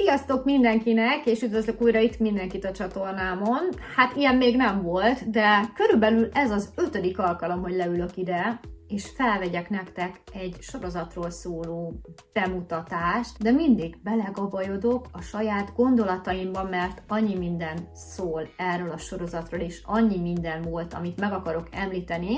Sziasztok mindenkinek, és üdvözlök újra itt mindenkit a csatornámon. Hát ilyen még nem volt, de körülbelül ez az 5. alkalom, hogy leülök ide, és felvegyek nektek egy sorozatról szóló bemutatást, de mindig belegabajodok a saját gondolataimban, mert annyi minden szól erről a sorozatról, és annyi minden volt, amit meg akarok említeni.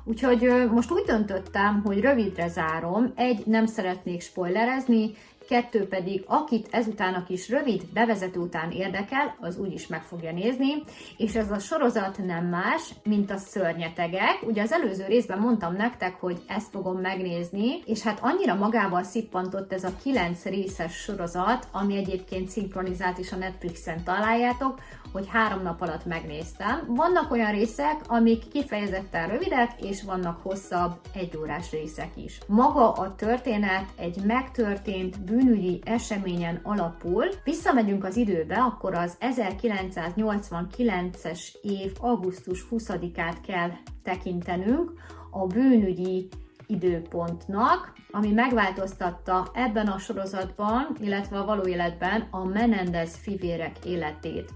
Úgyhogy most úgy döntöttem, hogy rövidre zárom, 1, nem szeretnék spoilerezni, 2 pedig, akit ezután a kis rövid bevezető után érdekel, az úgyis meg fogja nézni, és ez a sorozat nem más, mint a Szörnyetegek. Ugye az előző részben mondtam nektek, hogy ezt fogom megnézni, és hát annyira magával szippantott ez a 9 részes sorozat, ami egyébként szinkronizált is a Netflixen találjátok, hogy 3 nap alatt megnéztem. Vannak olyan részek, amik kifejezetten rövidek, és vannak hosszabb 1 órás részek is. Maga a történet egy megtörtént bűnügyi eseményen alapul. Visszamegyünk az időbe, akkor az 1989-es év augusztus 20-át kell tekintenünk a bűnügyi időpontnak, ami megváltoztatta ebben a sorozatban, illetve a való életben a Menendez fivérek életét.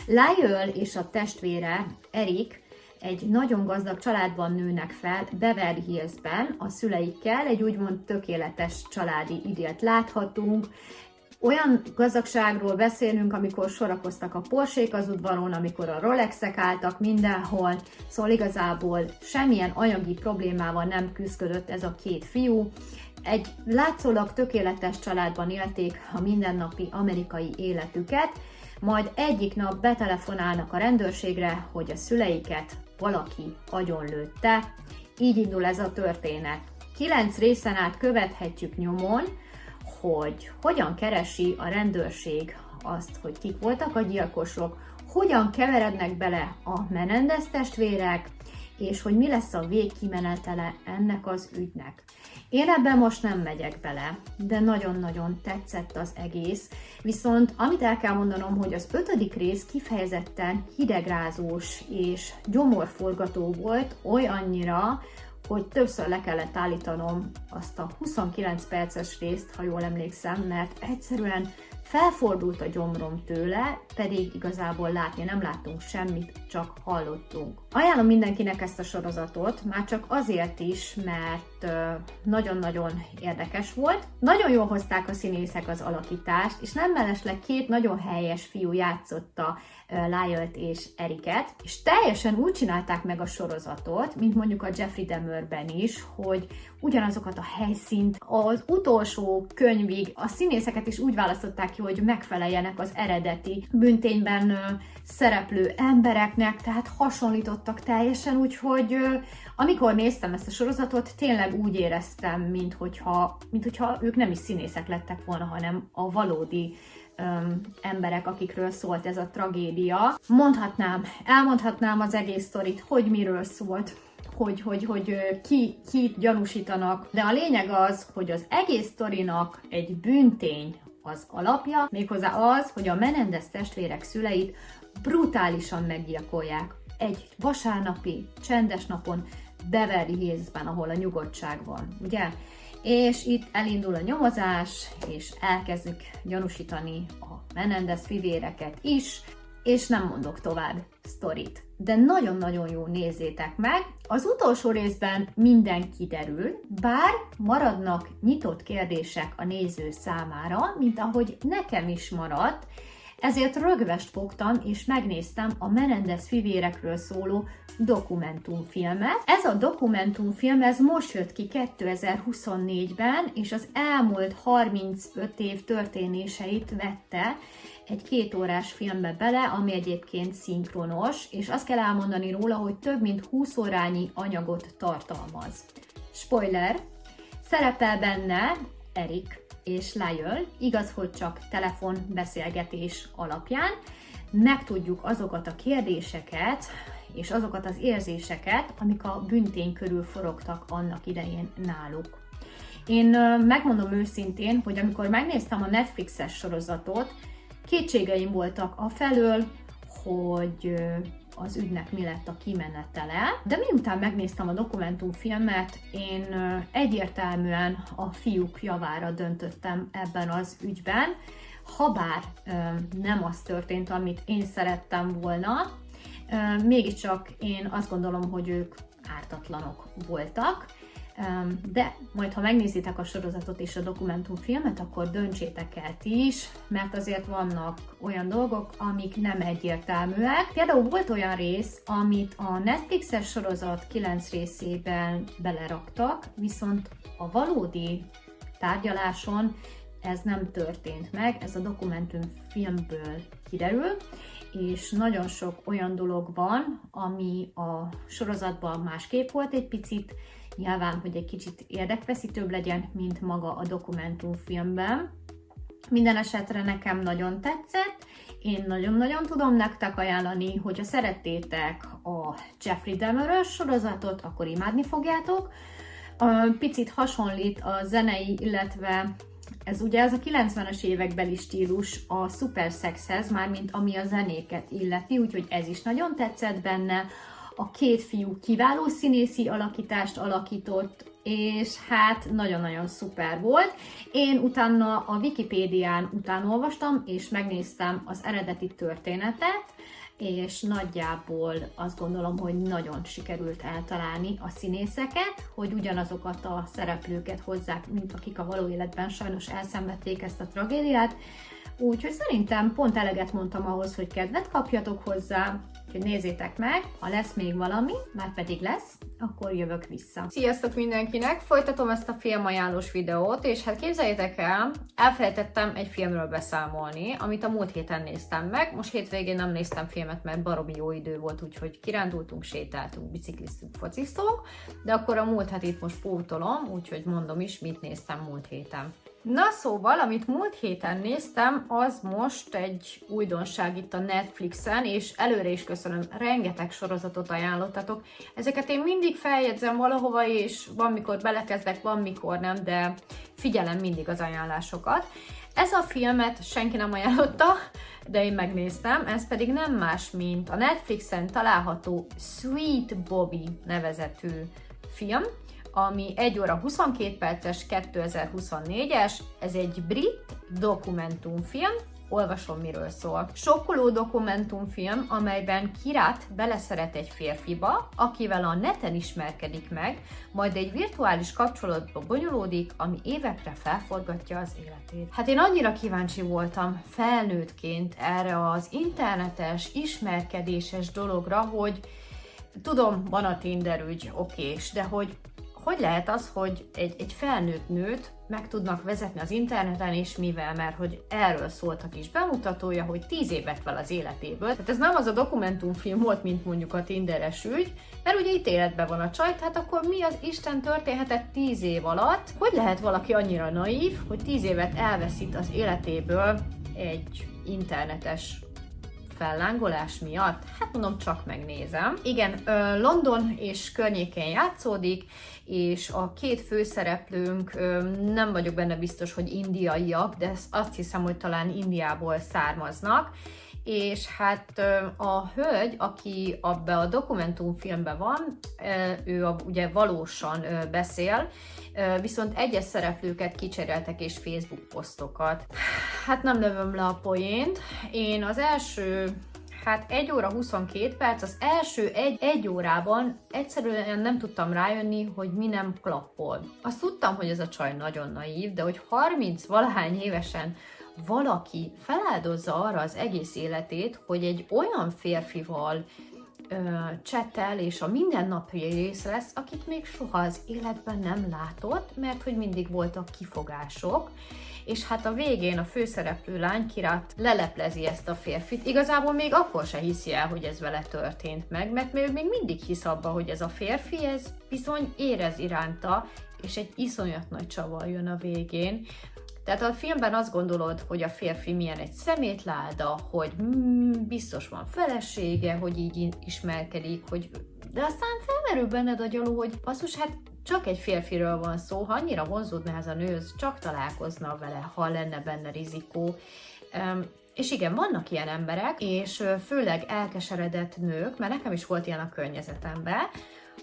Lyle és a testvére, Eric, egy nagyon gazdag családban nőnek fel Beverly Hillsben a szüleikkel, egy úgymond tökéletes családi idillt láthatunk. Olyan gazdagságról beszélünk, amikor sorakoztak a Porsék az udvaron, amikor a Rolexek álltak mindenhol, szóval igazából semmilyen anyagi problémával nem küzdött ez a 2 fiú. Egy látszólag tökéletes családban élték a mindennapi amerikai életüket, majd egyik nap betelefonálnak a rendőrségre, hogy a szüleiket valaki agyonlőtte. Így indul ez a történet. 9 részen át követhetjük nyomon, hogy hogyan keresi a rendőrség azt, hogy kik voltak a gyilkosok, hogyan keverednek bele a Menendez testvérek, és hogy mi lesz a végkimenetele ennek az ügynek. Én ebben most nem megyek bele, de nagyon-nagyon tetszett az egész, viszont amit el kell mondanom, hogy az 5. rész kifejezetten hidegrázós és gyomorforgató volt, olyannyira, hogy többször le kellett állítanom azt a 29 perces részt, ha jól emlékszem, mert egyszerűen felfordult a gyomrom tőle, pedig igazából látni nem láttunk semmit, csak hallottunk. Ajánlom mindenkinek ezt a sorozatot, már csak azért is, mert nagyon-nagyon érdekes volt. Nagyon jól hozták a színészek az alakítást, és nem mellesleg 2 nagyon helyes fiú játszotta Lyle-t és Ericet, és teljesen úgy csinálták meg a sorozatot, mint mondjuk a Jeffrey Dahmerben is, hogy ugyanazokat a helyszínt, az utolsó könyvig a színészeket is úgy választották ki, hogy megfeleljenek az eredeti bűntényben szereplő embereknek, tehát hasonlítottak teljesen, úgyhogy amikor néztem ezt a sorozatot, tényleg úgy éreztem, minthogyha ők nem is színészek lettek volna, hanem a valódi emberek, akikről szólt ez a tragédia. Elmondhatnám az egész sztorit, hogy miről szólt, hogy kit gyanúsítanak, de a lényeg az, hogy az egész sztorinak egy bűntény az alapja, méghozzá az, hogy a Menendez testvérek szüleit brutálisan meggyilkolják egy vasárnapi, csendes napon Beverly Hillsben, ahol a nyugodtság van, ugye? És itt elindul a nyomozás, és elkezdik gyanúsítani a Menendez fivéreket is, és nem mondok tovább sztorit. De nagyon-nagyon jó, nézzétek meg. Az utolsó részben minden kiderül, bár maradnak nyitott kérdések a néző számára, mint ahogy nekem is maradt, ezért rögvest fogtam és megnéztem a Menendez fivérekről szóló dokumentumfilmet. Ez a dokumentumfilm most jött ki 2024-ben, és az elmúlt 35 év történéseit vette egy 2 órás filmbe bele, ami egyébként szinkronos, és azt kell elmondani róla, hogy több mint 20 órányi anyagot tartalmaz. Spoiler! Szerepel benne Eric és Lyle, igaz, hogy csak telefonbeszélgetés alapján, megtudjuk azokat a kérdéseket és azokat az érzéseket, amik a bűntény körül forogtak annak idején náluk. Én megmondom őszintén, hogy amikor megnéztem a Netflixes sorozatot, kétségeim voltak afelől, hogy az ügynek mi lett a kimenetele, de miután megnéztem a dokumentumfilmet, én egyértelműen a fiúk javára döntöttem ebben az ügyben, habár nem az történt, amit én szerettem volna, mégiscsak én azt gondolom, hogy ők ártatlanok voltak, de majd, ha megnézitek a sorozatot és a dokumentumfilmet, akkor döntsétek el ti is, mert azért vannak olyan dolgok, amik nem egyértelműek. Például volt olyan rész, amit a Netflixes sorozat 9 részében beleraktak, viszont a valódi tárgyaláson ez nem történt meg, ez a dokumentumfilmből kiderül, és nagyon sok olyan dolog van, ami a sorozatban másképp volt egy picit, nyilván, hogy egy kicsit érdekfeszítőbb legyen, mint maga a dokumentumfilmben. Minden esetre nekem nagyon tetszett, én nagyon-nagyon tudom nektek ajánlani, hogyha szerettétek a Jeffrey Dahmer-ös sorozatot, akkor imádni fogjátok. Picit hasonlít a zenei, illetve ez ugye ez a 90-es évekbeli stílus a Super Sexhez, mármint ami a zenéket illeti, úgyhogy ez is nagyon tetszett benne. A két fiú kiváló színészi alakítást alakított, és hát nagyon-nagyon szuper volt. Én utána a Wikipédián utánolvastam, és megnéztem az eredeti történetet, és nagyjából azt gondolom, hogy nagyon sikerült eltalálni a színészeket, hogy ugyanazokat a szereplőket hozzák, mint akik a való életben sajnos elszenvedték ezt a tragédiát. Úgyhogy szerintem pont eleget mondtam ahhoz, hogy kedvet kapjatok hozzá, úgyhogy nézzétek meg, ha lesz még valami, már pedig lesz, akkor jövök vissza. Sziasztok mindenkinek! Folytatom ezt a filmajánlós videót, és hát képzeljétek el, elfelejtettem egy filmről beszámolni, amit a múlt héten néztem meg. Most hétvégén nem néztem filmet, mert baromi jó idő volt, úgyhogy kirándultunk, sétáltunk, bicikliztünk, fociztunk, de akkor a múlt hétit most pótolom, úgyhogy mondom is, mit néztem múlt héten. Na szóval, amit múlt héten néztem, az most egy újdonság itt a Netflixen, és előre is köszönöm, rengeteg sorozatot ajánlottatok. Ezeket én mindig feljegyzem valahova, és van mikor belekezdek, van mikor nem, de figyelem mindig az ajánlásokat. Ez a filmet senki nem ajánlotta, de én megnéztem, ez pedig nem más, mint a Netflixen található Sweet Bobby nevezetű film, ami 1 óra 22 perces, 2024-es, ez egy brit dokumentumfilm, olvasom miről szól. Sokkoló dokumentumfilm, amelyben Kirat beleszeret egy férfiba, akivel a neten ismerkedik meg, majd egy virtuális kapcsolatba bonyolódik, ami évekre felforgatja az életét. Hát én annyira kíváncsi voltam felnőttként erre az internetes, ismerkedéses dologra, hogy tudom, van a Tinder ügy, okés, de hogy lehet az, hogy egy felnőtt nőt meg tudnak vezetni az interneten, és mivel, mert hogy erről szólt a kis bemutatója, hogy 10 évet vel az életéből. Tehát ez nem az a dokumentumfilm volt, mint mondjuk a Tinderes ügy, mert ugye itt életben van a csaj, tehát akkor mi az Isten történhetett 10 év alatt? Hogy lehet valaki annyira naív, hogy 10 évet elveszít az életéből egy internetes fellángolás miatt? Hát mondom, csak megnézem. Igen, London és környékén játszódik, és a két főszereplőnk, nem vagyok benne biztos, hogy indiaiak, de azt hiszem, hogy talán Indiából származnak, és hát a hölgy, aki abban a dokumentumfilmben van, ő ugye valósan beszél, viszont egyes szereplőket kicseréltek és Facebook posztokat. Hát nem lövöm le a poént. Én az első 1 óra 22 perc, az első egy órában egyszerűen nem tudtam rájönni, hogy mi nem klappol. Azt tudtam, hogy ez a csaj nagyon naív, de hogy 30-valahány évesen valaki feláldozza arra az egész életét, hogy egy olyan férfival csetel, és a mindennapi rész lesz, akit még soha az életben nem látott, mert hogy mindig voltak kifogások, és hát a végén a főszereplő lány Kirat leleplezi ezt a férfit. Igazából még akkor se hiszi el, hogy ez vele történt meg, mert ő még mindig hisz abba, hogy ez a férfi, ez bizony érez iránta, és egy iszonyat nagy csavar jön a végén. Tehát a filmben azt gondolod, hogy a férfi milyen egy szemétláda, hogy biztos van felesége, hogy így ismerkedik, de aztán felmerül benned a gyanú, hogy basszus, hát csak egy férfiről van szó, ha annyira vonzódna ez a nő, csak találkozna vele, ha lenne benne rizikó. És igen, vannak ilyen emberek, és főleg elkeseredett nők, mert nekem is volt ilyen a környezetemben,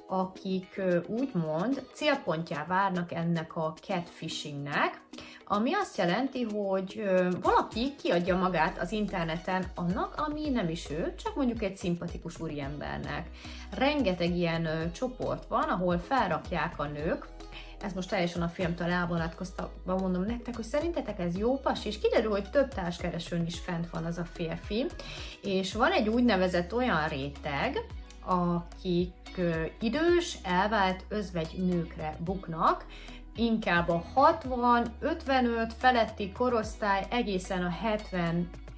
akik úgymond célpontjá várnak ennek a catfishingnek, ami azt jelenti, hogy valaki kiadja magát az interneten annak, ami nem is ő, csak mondjuk egy szimpatikus úriembernek. Rengeteg ilyen csoport van, ahol felrakják a nők, ez most teljesen a filmtől elvonatkoztatva mondom nektek, hogy szerintetek ez jó pas, és kiderül, hogy több társkeresőn is fent van az a férfi, és van egy úgynevezett olyan réteg, akik idős, elvált özvegy nőkre buknak, inkább a 60-55 feletti korosztály egészen a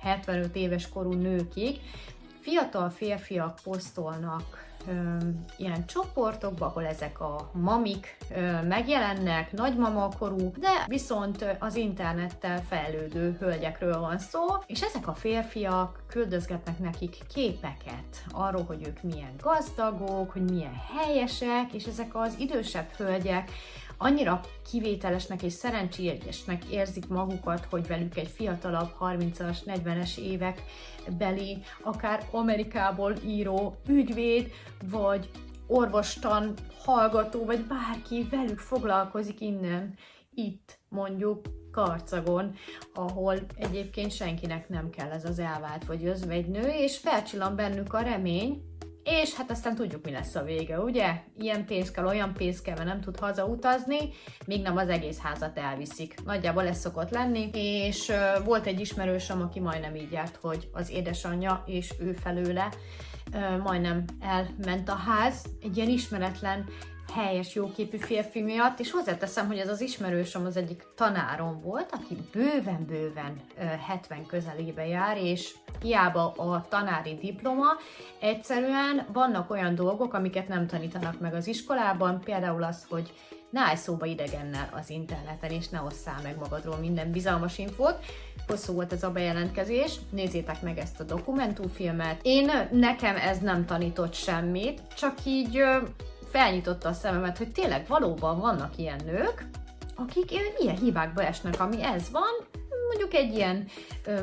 70-75 éves korú nőkig. Fiatal férfiak posztolnak ilyen csoportokba, ahol ezek a mamik megjelennek, nagymamakorú, de viszont az internettel fejlődő hölgyekről van szó, és ezek a férfiak küldözgetnek nekik képeket arról, hogy ők milyen gazdagok, hogy milyen helyesek, és ezek az idősebb hölgyek annyira kivételesnek és szerencsésnek érzik magukat, hogy velük egy fiatalabb 30-as, 40-es évek beli, akár Amerikából író ügyvéd, vagy orvostan hallgató, vagy bárki velük foglalkozik innen, itt mondjuk Karcagon, ahol egyébként senkinek nem kell ez az elvált vagy özvegynő, és felcsillan bennük a remény, és hát aztán tudjuk, mi lesz a vége, ugye? Ilyen pénz kell, olyan pénz kell, mert nem tud hazautazni, míg nem az egész házat elviszik. Nagyjából ez szokott lenni, és volt egy ismerősöm, aki majdnem így járt, hogy az édesanyja és ő felőle majdnem elment a ház, egy ilyen ismeretlen, helyes, jóképű férfi miatt, és hozzáteszem, hogy ez az ismerősöm az egyik tanárom volt, aki bőven-bőven 70 közelébe jár, és hiába a tanári diploma, egyszerűen vannak olyan dolgok, amiket nem tanítanak meg az iskolában, például az, hogy ne állj szóba idegennel az interneten, és ne osszál meg magadról minden bizalmas infót. Hosszú volt ez a bejelentkezés, nézzétek meg ezt a dokumentumfilmet. Nekem ez nem tanított semmit, csak így felnyitotta a szememet, hogy tényleg valóban vannak ilyen nők, akik ilyen hibákba esnek, ami ez van. Mondjuk egy ilyen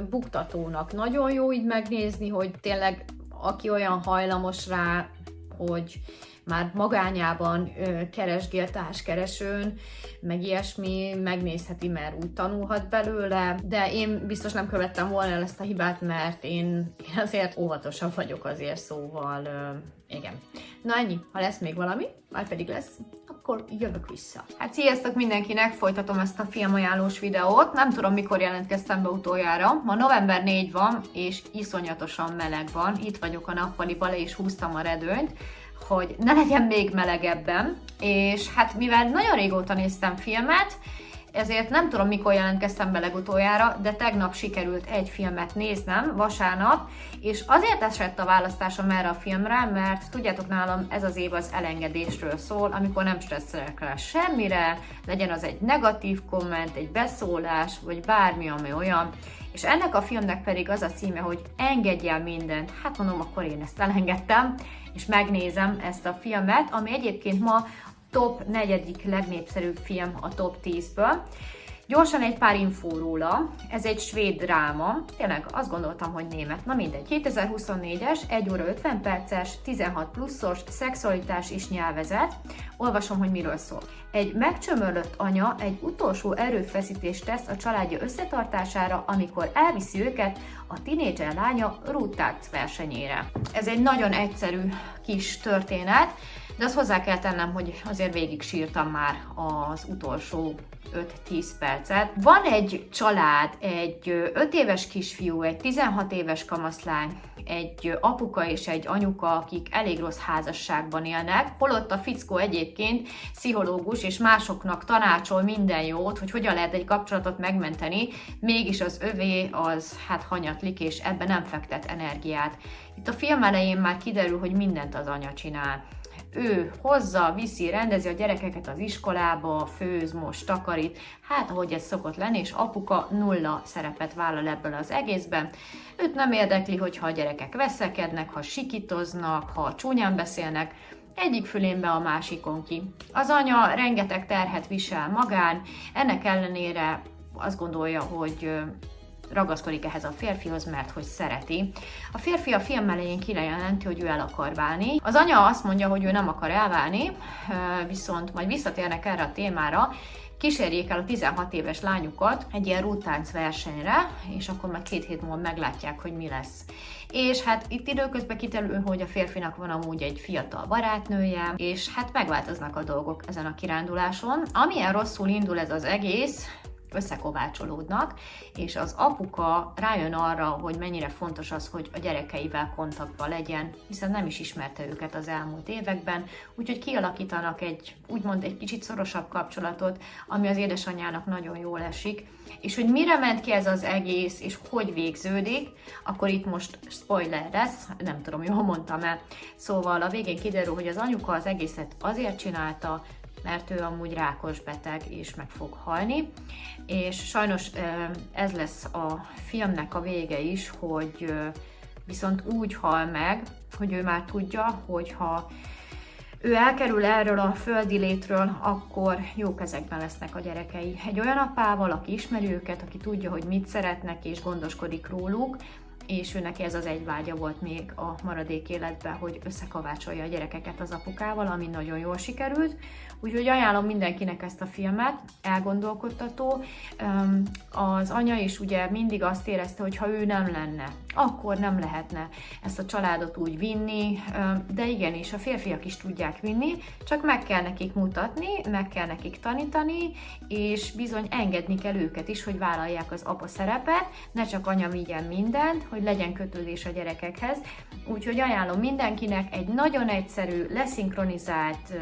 buktatónak nagyon jó így megnézni, hogy tényleg aki olyan hajlamos rá, hogy már magányában keresgél társkeresőn, meg ilyesmi, megnézheti, mert úgy tanulhat belőle, de én biztos nem követtem volna el ezt a hibát, mert én azért óvatosabb vagyok azért, szóval igen. Na ennyi, ha lesz még valami, majd pedig lesz, akkor jövök vissza. Hát sziasztok mindenkinek, folytatom ezt a filmajánlós videót, nem tudom mikor jelentkeztem be utoljára, ma november 4 van, és iszonyatosan meleg van, itt vagyok a nappaliba, le is húztam a redőnyt, hogy ne legyen még melegebben, és hát mivel nagyon régóta néztem filmet, ezért nem tudom mikor jelentkeztem be legutoljára, de tegnap sikerült egy filmet néznem, vasárnap, és azért esett a választásom erre a filmre, mert tudjátok nálam ez az év az elengedésről szól, amikor nem stresszelek rá semmire, legyen az egy negatív komment, egy beszólás, vagy bármi, ami olyan, és ennek a filmnek pedig az a címe, hogy engedj el mindent. Hát mondom, akkor én ezt elengedtem, és megnézem ezt a filmet, ami egyébként ma top 4. legnépszerűbb film a top 10-ből. Gyorsan egy pár infó róla, ez egy svéd dráma, tényleg azt gondoltam, hogy német, na mindegy, 2024-es, 1 óra 50 perces, 16 pluszos, szexualitás és nyelvezet. Olvasom, hogy miről szól. Egy megcsömörlött anya egy utolsó erőfeszítést tesz a családja összetartására, amikor elviszi őket a tinédzser lánya rúdtánc versenyére. Ez egy nagyon egyszerű kis történet, de azt hozzá kell tennem, hogy azért végig sírtam már az utolsó 5-10 percet. Van egy család, egy 5 éves kisfiú, egy 16 éves kamaszlány, egy apuka és egy anyuka, akik elég rossz házasságban élnek, holott a fickó egyébként pszichológus és másoknak tanácsol minden jót, hogy hogyan lehet egy kapcsolatot megmenteni, mégis az övé az hát hanyatlik, és ebben nem fektet energiát. Itt a film elején már kiderül, hogy mindent az anya csinál. Ő hozza, viszi, rendezi a gyerekeket az iskolába, főz, most, takarít, hát ahogy ez szokott lenni, és apuka nulla szerepet vállal ebből az egészben. Őt nem érdekli, hogyha a gyerekek veszekednek, ha sikítoznak, ha csúnyán beszélnek, egyik fülénbe a másikon ki. Az anya rengeteg terhet visel magán, ennek ellenére azt gondolja, hogy ragaszkodik ehhez a férfihoz, mert hogy szereti. A férfi a film elején kijelenti, hogy ő el akar válni. Az anya azt mondja, hogy ő nem akar elválni, viszont majd visszatérnek erre a témára. kísérjék el a 16 éves lányukat egy ilyen rúdtánc versenyre, és akkor már 2 hét múlva meglátják, hogy mi lesz. És hát itt időközben kiderül, hogy a férfinak van amúgy egy fiatal barátnője, és hát megváltoznak a dolgok ezen a kiránduláson. Amilyen rosszul indul ez az egész, összekovácsolódnak, és az apuka rájön arra, hogy mennyire fontos az, hogy a gyerekeivel kontaktban legyen, hiszen nem is ismerte őket az elmúlt években, úgyhogy kialakítanak úgymond egy kicsit szorosabb kapcsolatot, ami az édesanyjának nagyon jól esik, és hogy mire ment ki ez az egész, és hogy végződik, akkor itt most spoiler lesz, nem tudom, jól mondtam-e. Szóval a végén kiderül, hogy az anyuka az egészet azért csinálta, mert ő amúgy rákos beteg, és meg fog halni. És sajnos ez lesz a filmnek a vége is, hogy viszont úgy hal meg, hogy ő már tudja, hogy ha ő elkerül erről a földi létről, akkor jó kezekben lesznek a gyerekei. Egy olyan apával, aki ismeri őket, aki tudja, hogy mit szeretnek, és gondoskodik róluk, és ő neki ez az egy vágya volt még a maradék életben, hogy összekovácsolja a gyerekeket az apukával, ami nagyon jól sikerült. Úgyhogy ajánlom mindenkinek ezt a filmet, elgondolkodtató. Az anya is ugye mindig azt érezte, hogy ha ő nem lenne, akkor nem lehetne ezt a családot úgy vinni, de igenis, a férfiak is tudják vinni, csak meg kell nekik mutatni, meg kell nekik tanítani, és bizony engedni kell őket is, hogy vállalják az apa szerepet, ne csak anya vigyen mindent, hogy legyen kötődés a gyerekekhez. Úgyhogy ajánlom mindenkinek egy nagyon egyszerű, leszinkronizált,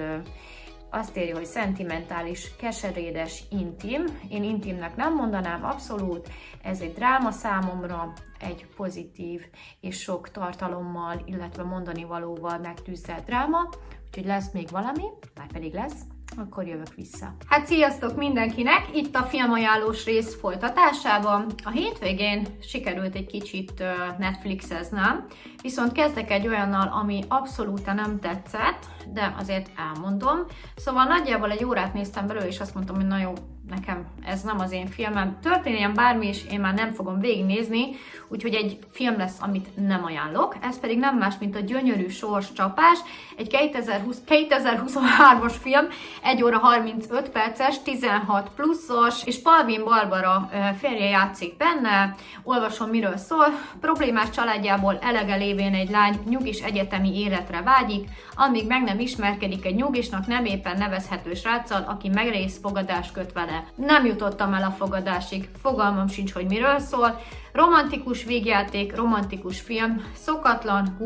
azt írja, hogy szentimentális, keserédes, intim. Én intimnek nem mondanám, abszolút. Ez egy dráma számomra, egy pozitív és sok tartalommal, illetve mondani valóval megtűzelt dráma. Úgyhogy lesz még valami, már pedig lesz, akkor jövök vissza. Hát sziasztok mindenkinek! Itt a filmajánlós rész folytatásában. A hétvégén sikerült egy kicsit Netflixeznem, viszont kezdek egy olyannal, ami abszolút nem tetszett, de azért elmondom. Szóval nagyjából egy órát néztem belőle, és azt mondtam, hogy na jó, nekem ez nem az én filmem. Történjen bármi is, én már nem fogom végignézni, úgyhogy egy film lesz, amit nem ajánlok. Ez pedig nem más, mint a Gyönyörű sorscsapás, egy 2023-as film, 1 óra 35 perces, 16 pluszos, és Palvin Barbara férje játszik benne. Olvasom, miről szól. Problémás családjából elege lévén egy lány nyugis egyetemi életre vágyik, amíg meg nem ismerkedik egy nyugisnak nem éppen nevezhető sráccal, aki megrészfogadást köt vele. Nem jutottam el a fogadásig, fogalmam sincs, hogy miről szól. Romantikus végjáték, romantikus film, szokatlan,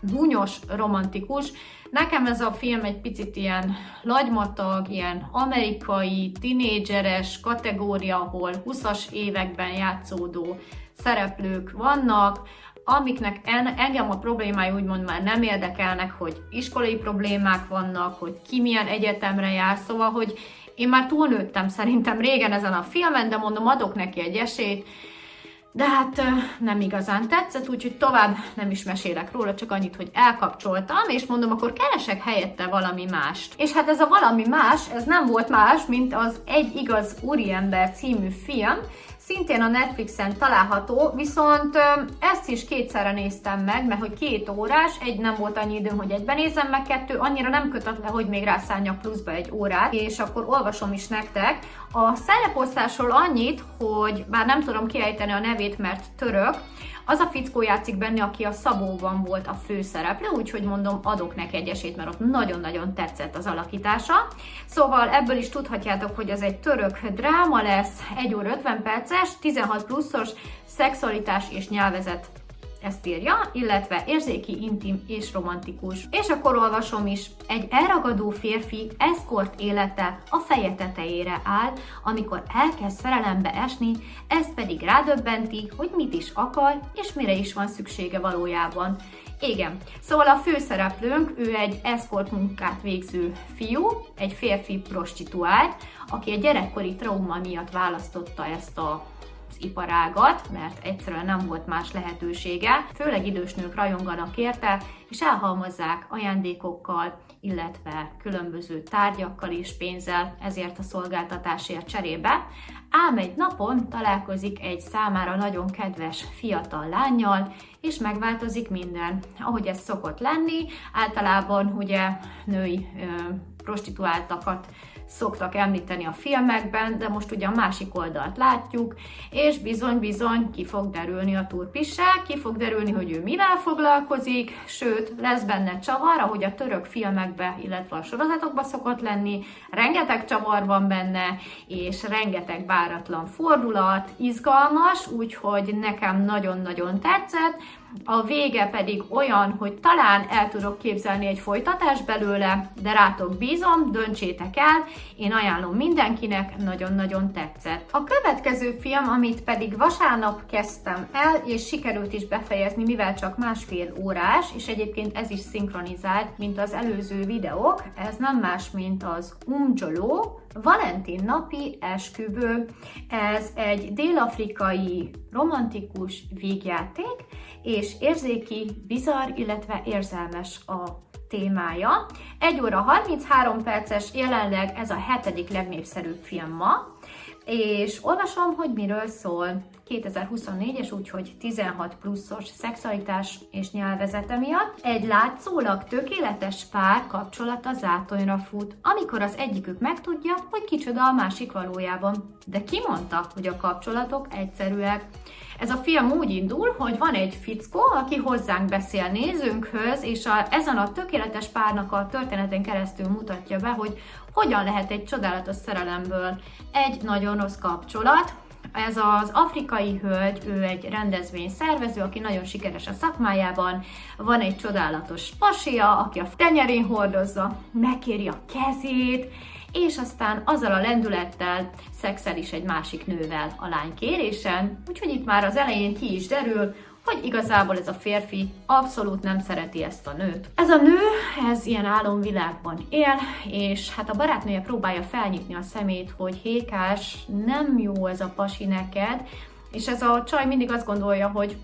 gúnyos, romantikus. Nekem ez a film egy picit ilyen lagymatag, ilyen amerikai, tinédzseres kategória, ahol 20-as években játszódó szereplők vannak, amiknek engem a problémái úgymond már nem érdekelnek, hogy iskolai problémák vannak, hogy ki milyen egyetemre jár, szóval, hogy én már túlnőttem szerintem régen ezen a filmen, de mondom, adok neki egy esélyt, de hát nem igazán tetszett, úgyhogy tovább nem is mesélek róla, csak annyit, hogy elkapcsoltam, és mondom, akkor keresek helyette valami mást. És hát ez a valami más, ez nem volt más, mint az Egy igaz úriember című film, szintén a Netflixen található, viszont ezt is kétszerre néztem meg, mert hogy 2 órás, egy nem volt annyi időm, hogy egyben nézem meg, 2 annyira nem kötött le, hogy még rászálljak pluszba 1 órát, és akkor olvasom is nektek. A szereposztásról annyit, hogy bár nem tudom kiejteni a nevét, mert török, az a fickó játszik benne, aki a Szabóban volt a főszereplő, úgyhogy mondom, adok neki egy esélyt, mert ott nagyon-nagyon tetszett az alakítása. Szóval ebből is tudhatjátok, hogy ez egy török dráma lesz, 1 óra 50 perces, 16 pluszos, szexualitás és nyelvezet, ezt írja, illetve érzéki, intim és romantikus. És akkor olvasom is, egy elragadó férfi eszkort élete a feje tetejére áll, amikor elkezd szerelembe esni, ez pedig rádöbbenti, hogy mit is akar, és mire is van szüksége valójában. Igen, szóval a főszereplőnk, ő egy eszkort munkát végző fiú, egy férfi prostituált, aki a gyerekkori trauma miatt választotta ezt az iparágat, mert egyszerűen nem volt más lehetősége. Főleg idős nők rajonganak érte, és elhalmozzák ajándékokkal, illetve különböző tárgyakkal és pénzzel ezért a szolgáltatásért cserébe. Ám egy napon találkozik egy számára nagyon kedves fiatal lánnyal, és megváltozik minden. Ahogy ez szokott lenni, általában ugye női prostituáltakat szoktak említeni a filmekben, de most ugye a másik oldalt látjuk, és bizony-bizony ki fog derülni a turpisság, ki fog derülni, hogy ő mivel foglalkozik, sőt, lesz benne csavar, ahogy a török filmekben, illetve a sorozatokban szokott lenni, rengeteg csavar van benne, és rengeteg váratlan fordulat, izgalmas, úgyhogy nekem nagyon-nagyon tetszett. A vége pedig olyan, hogy talán el tudok képzelni egy folytatást belőle, de rátok bízom, döntsétek el, én ajánlom mindenkinek, nagyon-nagyon tetszett. A következő film, amit pedig vasárnap kezdtem el, és sikerült is befejezni, mivel csak 1,5 órás, és egyébként ez is szinkronizált, mint az előző videók, ez nem más, mint az Umjolo, Valentin napi esküvő. Ez egy dél-afrikai romantikus vígjáték, és érzéki, bizarr, illetve érzelmes a témája. 1 óra 33 perces, jelenleg ez a 7. legnépszerűbb film ma, és olvasom, hogy miről szól. 2024-es, úgyhogy 16 pluszos szexualitás és nyelvezete miatt egy látszólag tökéletes pár kapcsolata zátonyra fut, amikor az egyikük megtudja, hogy kicsoda a másik valójában. De ki mondta, hogy a kapcsolatok egyszerűek? Ez a film úgy indul, hogy van egy fickó, aki hozzánk beszél nézőnkhöz, és ezen a tökéletes párnak a történeten keresztül mutatja be, hogy hogyan lehet egy csodálatos szerelemből egy nagyon rossz kapcsolat. Ez az afrikai hölgy, ő egy rendezvényszervező, aki nagyon sikeres a szakmájában, van egy csodálatos pasia, aki a tenyerén hordozza, megkéri a kezét, és aztán azzal a lendülettel szexel is egy másik nővel a lány kérésen, úgyhogy itt már az elején ki is derül, hogy igazából ez a férfi abszolút nem szereti ezt a nőt. Ez a nő, ez ilyen álomvilágban él, és hát a barátnője próbálja felnyitni a szemét, hogy Hékás, nem jó ez a pasi neked, és ez a csaj mindig azt gondolja, hogy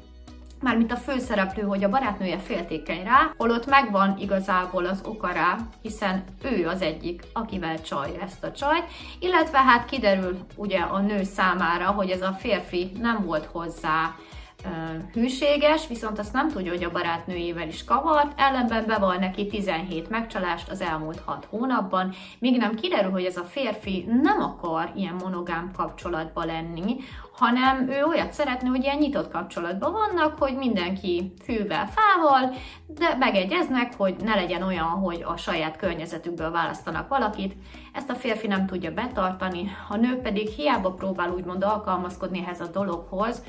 mármint a főszereplő, hogy a barátnője féltékeny rá, holott megvan igazából az oka rá, hiszen ő az egyik, akivel csalja ezt a csajt, illetve hát kiderül ugye a nő számára, hogy ez a férfi nem volt hozzá hűséges, viszont azt nem tudja, hogy a barátnőjével is kavart, ellenben beval neki 17 megcsalást az elmúlt 6 hónapban, míg nem kiderül, hogy ez a férfi nem akar ilyen monogám kapcsolatban lenni, hanem ő olyat szeretne, hogy ilyen nyitott kapcsolatban vannak, hogy mindenki fűvel, fával, de megegyeznek, hogy ne legyen olyan, hogy a saját környezetükből választanak valakit. Ezt a férfi nem tudja betartani, a nő pedig hiába próbál úgymond alkalmazkodni ehhez a dologhoz,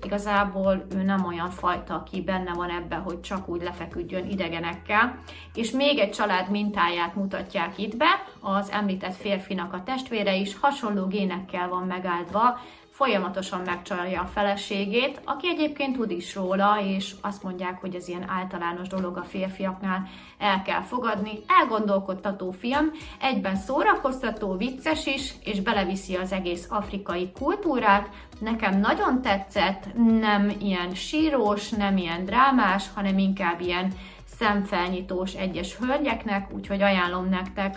igazából ő nem olyan fajta, aki benne van ebben, hogy csak úgy lefeküdjön idegenekkel. És még egy család mintáját mutatják itt be, az említett férfinak a testvére is hasonló génekkel van megáldva, folyamatosan megcsalja a feleségét, aki egyébként tud is róla, és azt mondják, hogy ez ilyen általános dolog a férfiaknál, el kell fogadni. Elgondolkodtató film, egyben szórakoztató, vicces is, és beleviszi az egész afrikai kultúrát. Nekem nagyon tetszett, nem ilyen sírós, nem ilyen drámás, hanem inkább ilyen szemfelnyitós egyes hölgyeknek, úgyhogy ajánlom nektek.